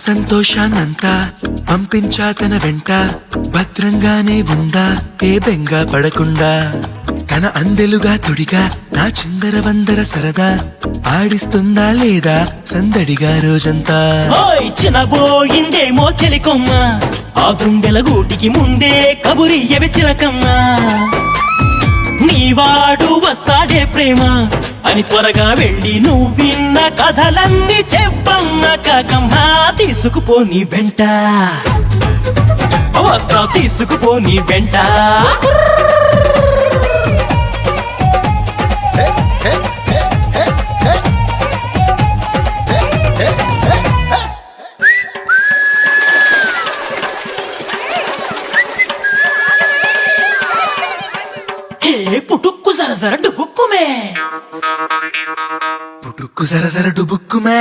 సంతోషాన్నంతా పంపించా తన వెంట, భద్రంగానే ఉందా ఏ బెంగ పడకుండా. తన అందెలుగా తొడిగా నా చిందర వందర సరదా, ఆడిస్తుందా లేదా సందడిగా రోజంతా. చినబోయిందేమో చెలికొమ్మ, ఆ గుండెల గూటికి ముందే కబురియవి చిలకమ్మ. నీవాడు వస్తాడే ప్రేమ అని త్వరగా వెళ్ళి నువ్వు విన్న కథలన్నీ చెప్పమ్మ కాకమ్మ. తీసుకుపోని వెంట వస్తా, తీసుకుపోని వెంట. పుటుక్కు జర డుబుక్కుమే, పుటుక్కు జర డుబుక్కుమే.